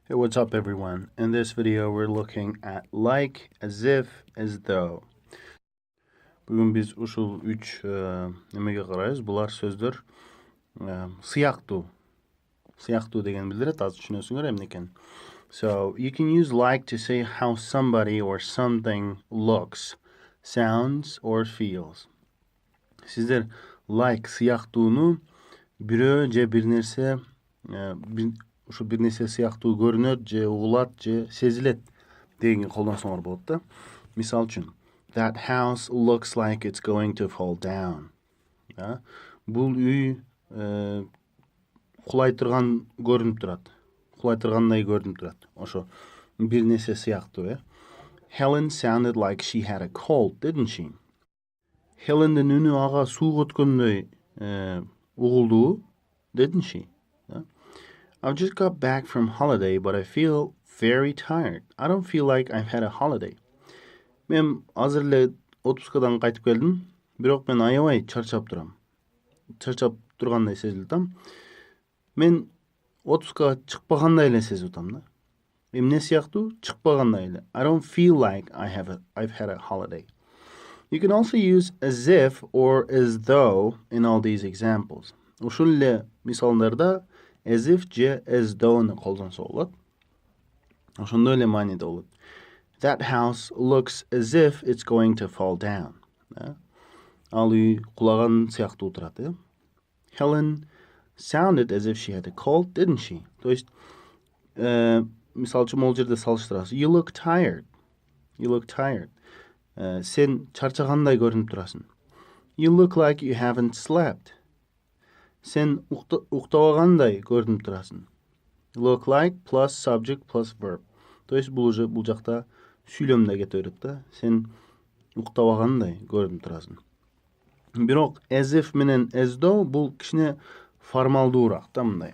Hey, what's up, everyone? In this video, we're looking at like, as if, as though. Bugün biz ушул үч немеге карайбыз. Булар сөздөр сыяктуу. Сыяктуу деген билдирет. Азыр түшүнөсүңөр эмне экенин. So, you can use like to say how somebody or something looks, sounds, or feels. Сиздер like сыяктууну бирөө же бир нерсе ушу бир нерсе сыяктуу көрүнөт же угулат же сезилет дегенге колдонсоңор болот да. Мисал үчүн, that house looks like it's going to fall down. Бул үй кулай турган көрүнүп турат. Кулай тургандай көрүнүп турат. Ошо бир нерсе сыяктуу, Helen sounded like she had a cold, didn't she? Helen'дин үнү ага суук өткөндөй угулду, didn't she? I've just got back from holiday, but I feel very tired. I don't feel like I've had a holiday. Мен азыр эле отпускадан кайтып келдим, бирок мен аябай чарчап турам. Чарчап тургандай сезилип атам. Мен отпускага чыкпагандай эле сезип атам да. Эмне сыяктуу? Чыкпагандай эле. I don't feel like I've had a holiday. You can also use as if or as though in all these examples. Ушул эле мисалдарда as if же as though'ны колдонсо болот. Ошондой эле мааниде болот. That house looks as if it's going to fall down. Ал үй кулаган сыяктуу турат, Helen sounded as if she had a cold, didn't she? То есть, мисал үчүн могул жерде салыштырасыз. You look tired. You look tired. Сен чарчагандай көрүнүп турасың. You look like you haven't slept. Сен уктабагандай көрүнүп турасың. Look like plus subject plus verb. То есть бул жакта сүйлөмдө кете берет да. Сен уктабагандай көрүнүп турасың. Бирок as if менен as though бул кичине формалдуураак да, мындай.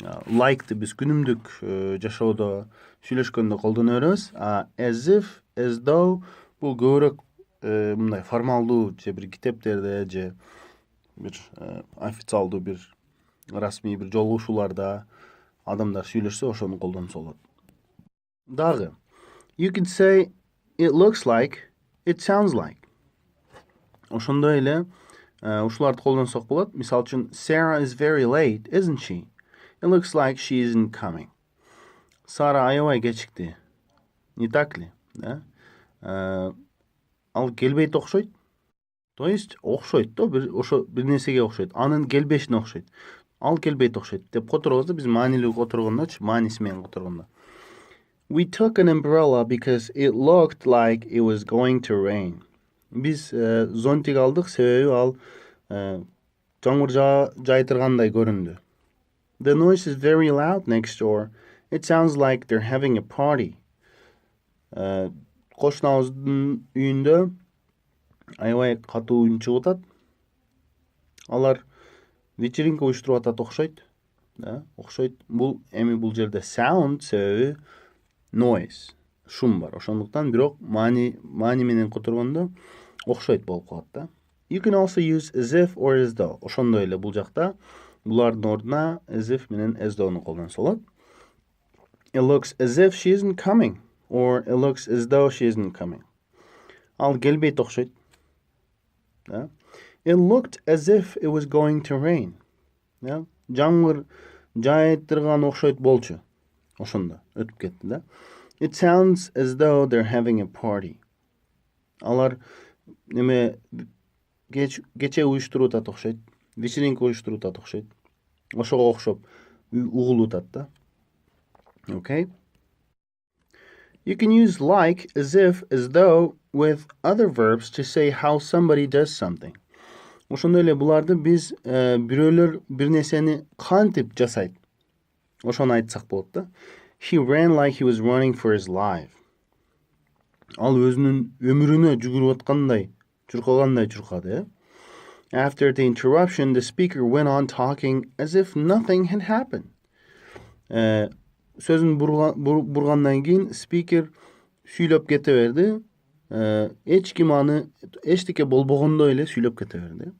Like'ты биз күнүмдүк жашоодо сүйлөшкөндө колдоно беребиз. As if, as though бул көбүрөөк мындай формалдуу же бир китептерде же бир официалдуу бир расмий бир жолугушууларда адамдар сүйлөшсө ошону колдонсо болот. Дагы, you can say it looks like, it sounds like. Ошондой эле ушуларды колдонсок болот. Мисал үчүн, Sarah is very late, isn't she? It looks like she isn't coming. Сара аябай кечикти. Не так ли? Ал келбейт окшойт. То есть окшойт да, ошо бир нерсеге окшойт. Анын келбешине окшойт. Ал келбейт окшойт деп которобуз да, биз маанилүү которгондочу, мааниси менен которгондо. We took an umbrella because it looked like it was going to rain. Биз зонтик алдык, себеби ал жамгыр жайтыргандай көрүндү. The noise is very loud next door. It sounds like they're having a party. Кошунабыздын үйүндө аябай катуу үн чыгып атат. Алар вечеринка уюштуруп атат окшойт. Окшойт. Бул бул жерде sound себеби noise, шум бар. Ошондуктан бирок маани менен которгондо окшойт болуп калат да. You can also use as if or as though. Ошондой эле бул жакта булардын ордуна as if менен as though'ну колдонсо болот. It looks as if she isn't coming, or it looks as though she isn't coming. Ал келбейт окшойт. It looked as if it was going to rain. Жамгыр жайтырган окшойт болчу. Ошондо өтүп кетти да. It sounds as though they're having a party. Алар неме кече уюштуруп атат окшойт. Вечеринка уюштуруп атат окшойт. Ошого окшоп угулуп атат да. Okay? You can use like, as if, as though with other verbs to say how somebody does something. Ошондой эле буларды биз бирөөлөр бир нерсени кантип жасайт. Ошону айтсак болот да. He ran like he was running for his life. Ал өзүнүн өмүрүнө жүгүрүп аткандай, чуркагандай чуркады. After the interruption, the speaker went on talking as if nothing had happened. Сөзүн бургандан кийин спикер сүйлөп кете берди. Эч ким аны эчтеке болбогондой эле сүйлөп кете берди.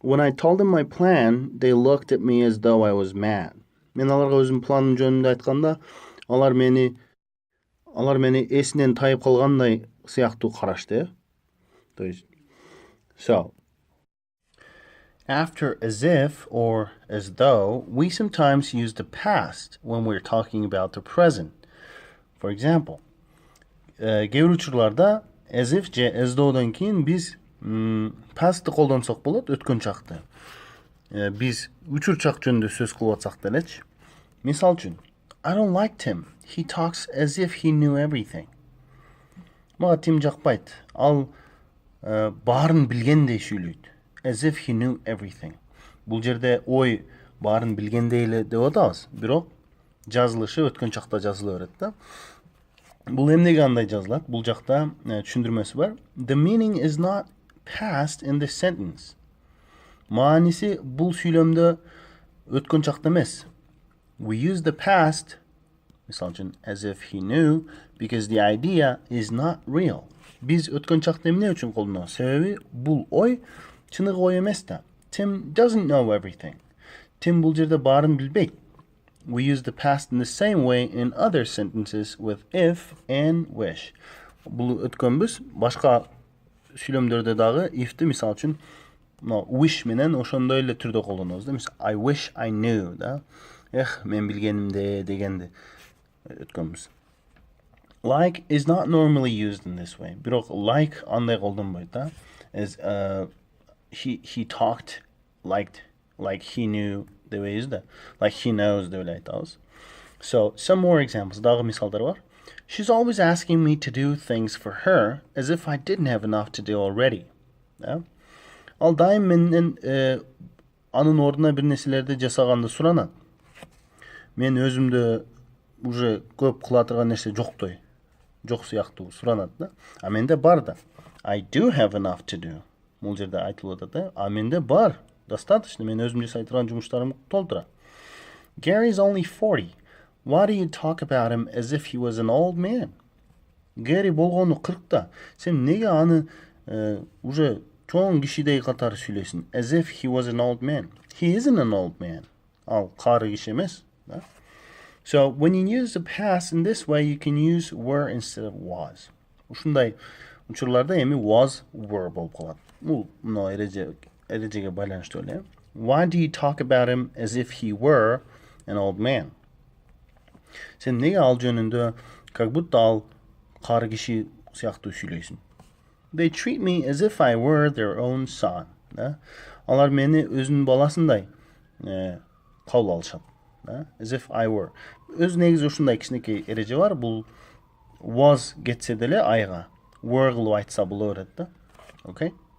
When I told them my plan, they looked at me as though I was mad. Мен аларга өзүм планым жөнүндө айтканда, Алар мени эсинен тайып калгандай сыяктуу карашты, э? То есть, so, after as if or as though, we sometimes use the past when we're talking about the present. For example, кейбір учурларда as if же as though'дан кейін biz past'ты колдонсок болот, өткөн чакты. Biz учур чак жөнүндө сөз кылып атсак делечи. Мисал үчүн, I don't like Tim. He talks as if he knew everything. Мага Тим жакпайт. Ал баарын билгендей сүйлөйт. As if he knew everything. Бул жерде ой баарын билгендей эле деп атабыз. Бирок жазылышы өткөн чакта жазыла берет да. Бул эмнеге андай жазылат? Бул жакта түшүндүрмөсү бар. The meaning is not past in this sentence. Мааниси бул сүйлөмдө өткөн чакта эмес. We use the past, мисал үчүн, as if he knew, because the idea is not real. Биз өткөн чакта эмне үчүн колдонобуз? Себеби бул ой чыныгы ой эмес да. Tim doesn't know everything. Tim бул жерде баарын билбейт. We use the past in the same way in other sentences with if and wish. Бул өткөнбүз. Башка сүйлөмдөрдө дагы if'ти мисал үчүн wish менен ошондой эле түрдө колдонобуз да. Мисал, I wish I knew да. Мен билгенимде дегенди өткөнбүз. Like is not normally used in this way. Бирок like андай колдонбойт да. As he talked like he knew деп use да. Like he knows деп эле айтабыз. So, some more examples. Дагы мисалдар бар. She's always asking me to do things for her as if I didn't have enough to do already. Да? Ал дайым менден анын ордуна бир нерселерди жасаганды суранат. Мен өзүмдө уже көп кыла турган нерсе жоктой. Жок сыяктуу суранат да. А менде бар да. I do have enough to do. Бул жерде айтылып атат да. А менде бар. Достаточно. Мен өзүм жасай турган жумуштарым толтура. Gary's only 40. Why do you talk about him as if he was an old man? Гэри болгону 40-та. Сен неге аны уже чоң кишидей катары сүйлөйсүң? As if he was an old man. He isn't an old man. Ал кары киши эмес. So, when you use the past in this way, you can use were instead of was. Ушундай учурларда эми was were болуп калат. Бул мына эрежеге байланыштуу эле. Why do you talk about him as if he were an old man? Сен неге ал жөнүндө как будто ал кары киши сыяктуу сүйлөйсүң? They treat me as if I were their own son. Алар мени өзүнүн баласындай кабыл алышат. As if I were. Өз негизи ушундай кичинекей эреже бар. Бул was кетсе деле айга were кылып айтса боло берет да. Okay?